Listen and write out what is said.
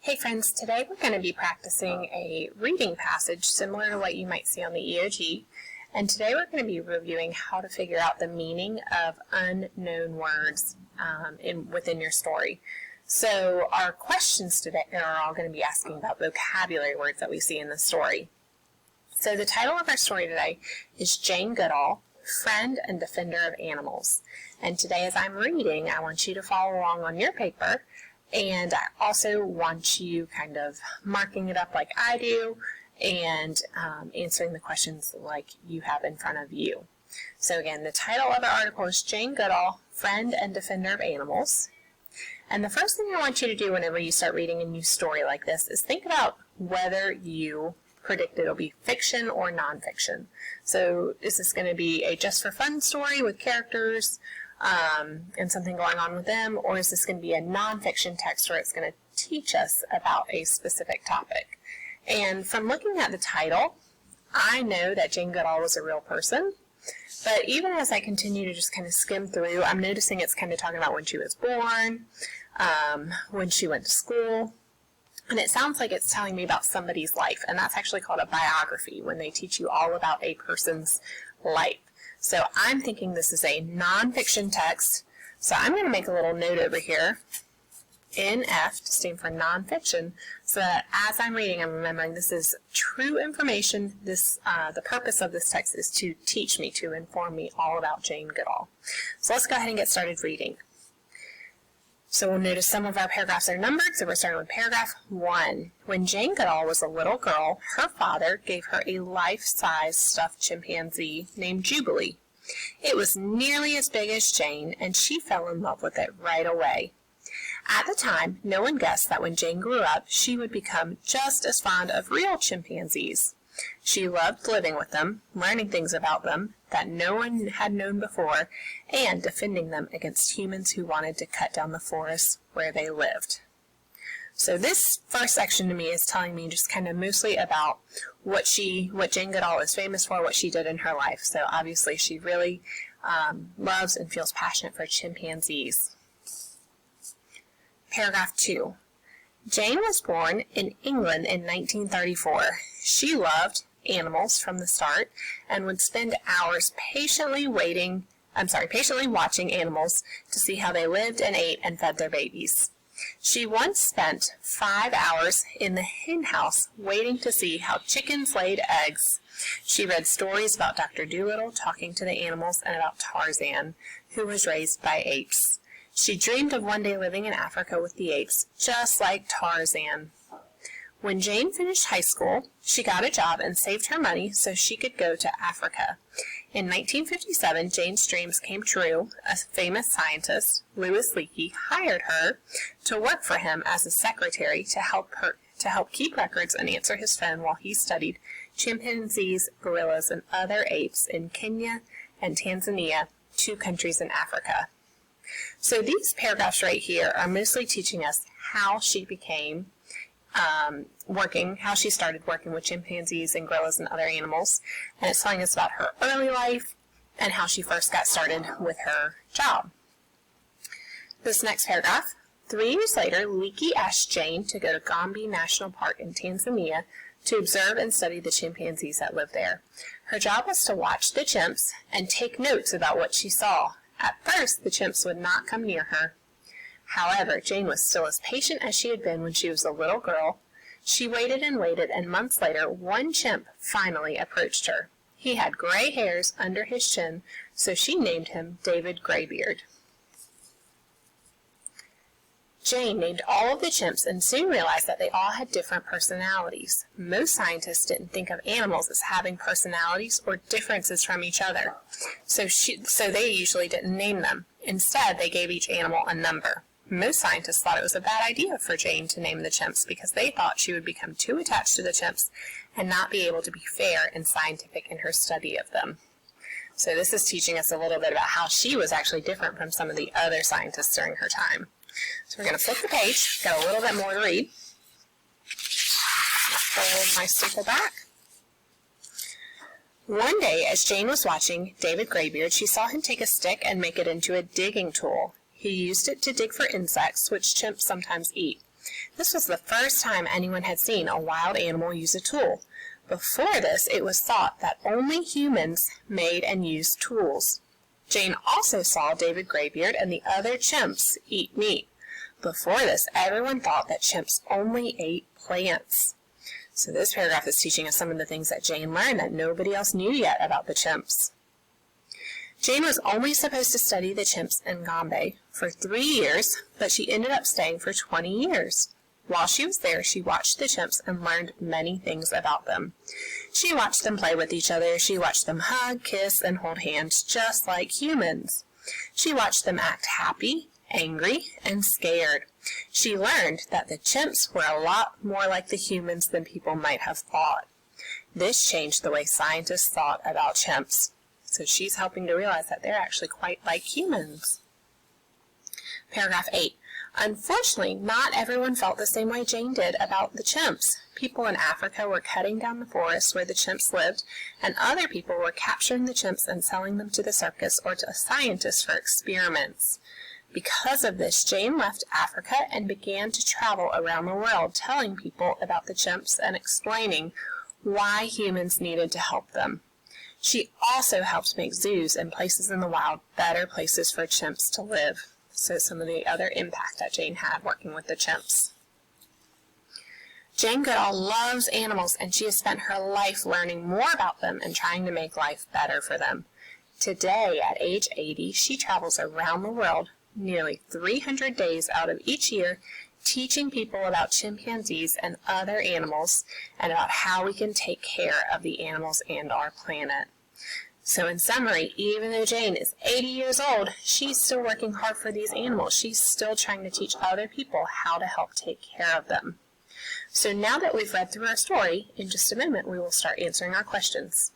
Hey friends, today we're going to be practicing a reading passage similar to what you might see on the EOG, and today we're going to be reviewing how to figure out the meaning of unknown words within your story. So our questions today are all going to be asking about vocabulary words that we see in the story. So the title of our story today is Jane Goodall, Friend and Defender of Animals. And today as I'm reading, I want you to follow along on your paper. And I also want you kind of marking it up like I do and answering the questions like you have in front of you. So again, the title of the article is Jane Goodall, Friend and Defender of Animals. And the first thing I want you to do whenever you start reading a new story like this is think about whether you predict it'll be fiction or nonfiction. So is this going to be a just for fun story with characters and something going on with them, or is this going to be a nonfiction text where it's going to teach us about a specific topic? And from looking at the title, I know that Jane Goodall was a real person, but even as I continue to just kind of skim through, I'm noticing it's kind of talking about when she was born, when she went to school, and it sounds like it's telling me about somebody's life, and that's actually called a biography, when they teach you all about a person's life. So I'm thinking this is a nonfiction text, so I'm going to make a little note over here, NF, to stand for nonfiction, so that as I'm reading, I'm remembering this is true information. The purpose of this text is to teach me, to inform me all about Jane Goodall. So let's go ahead and get started reading. So we'll notice some of our paragraphs are numbered, so we're starting with paragraph 1. When Jane Goodall was a little girl, her father gave her a life-size stuffed chimpanzee named Jubilee. It was nearly as big as Jane, and she fell in love with it right away. At the time, no one guessed that when Jane grew up, she would become just as fond of real chimpanzees. She loved living with them, learning things about them that no one had known before, and defending them against humans who wanted to cut down the forests where they lived. So this first section to me is telling me just kind of mostly about what Jane Goodall is famous for, what she did in her life. So obviously she really loves and feels passionate for chimpanzees. Paragraph 2. Jane was born in England in 1934. She loved animals from the start and would spend hours patiently watching animals to see how they lived and ate and fed their babies. She once spent 5 hours in the hen house waiting to see how chickens laid eggs. She read stories about Dr. Dolittle talking to the animals and about Tarzan, who was raised by apes. She dreamed of one day living in Africa with the apes, just like Tarzan. When Jane finished high school, she got a job and saved her money so she could go to Africa. In 1957, Jane's dreams came true. A famous scientist, Louis Leakey, hired her to work for him as a secretary to help keep records and answer his phone while he studied chimpanzees, gorillas, and other apes in Kenya and Tanzania, 2 countries in Africa. So these paragraphs right here are mostly teaching us how she became how she started working with chimpanzees and gorillas and other animals, and it's telling us about her early life and how she first got started with her job. This next paragraph, 3 years later, Leakey asked Jane to go to Gombe National Park in Tanzania to observe and study the chimpanzees that lived there. Her job was to watch the chimps and take notes about what she saw. At first, the chimps would not come near her. However, Jane was still as patient as she had been when she was a little girl. She waited and waited, and months later, one chimp finally approached her. He had gray hairs under his chin, so she named him David Graybeard. Jane named all of the chimps and soon realized that they all had different personalities. Most scientists didn't think of animals as having personalities or differences from each other, so they usually didn't name them. Instead, they gave each animal a number. Most scientists thought it was a bad idea for Jane to name the chimps because they thought she would become too attached to the chimps and not be able to be fair and scientific in her study of them. So this is teaching us a little bit about how she was actually different from some of the other scientists during her time. So we're going to flip the page, got a little bit more to read. Fold my staple back. One day, as Jane was watching David Graybeard, she saw him take a stick and make it into a digging tool. He used it to dig for insects, which chimps sometimes eat. This was the first time anyone had seen a wild animal use a tool. Before this, it was thought that only humans made and used tools. Jane also saw David Graybeard and the other chimps eat meat. Before this, everyone thought that chimps only ate plants. So this paragraph is teaching us some of the things that Jane learned that nobody else knew yet about the chimps. Jane was only supposed to study the chimps in Gombe for 3 years, but she ended up staying for 20 years. While she was there, she watched the chimps and learned many things about them. She watched them play with each other. She watched them hug, kiss, and hold hands just like humans. She watched them act happy, angry, and scared. She learned that the chimps were a lot more like the humans than people might have thought. This changed the way scientists thought about chimps. So she's helping to realize that they're actually quite like humans. Paragraph 8. Unfortunately, not everyone felt the same way Jane did about the chimps. People in Africa were cutting down the forest where the chimps lived, and other people were capturing the chimps and selling them to the circus or to scientists for experiments. Because of this, Jane left Africa and began to travel around the world, telling people about the chimps and explaining why humans needed to help them. She also helped make zoos and places in the wild better places for chimps to live. So some of the other impact that Jane had working with the chimps. Jane Goodall loves animals, and she has spent her life learning more about them and trying to make life better for them. Today, at age 80, she travels around the world nearly 300 days out of each year, teaching people about chimpanzees and other animals and about how we can take care of the animals and our planet. So in summary, even though Jane is 80 years old, she's still working hard for these animals. She's still trying to teach other people how to help take care of them. So now that we've read through our story, in just a moment we will start answering our questions.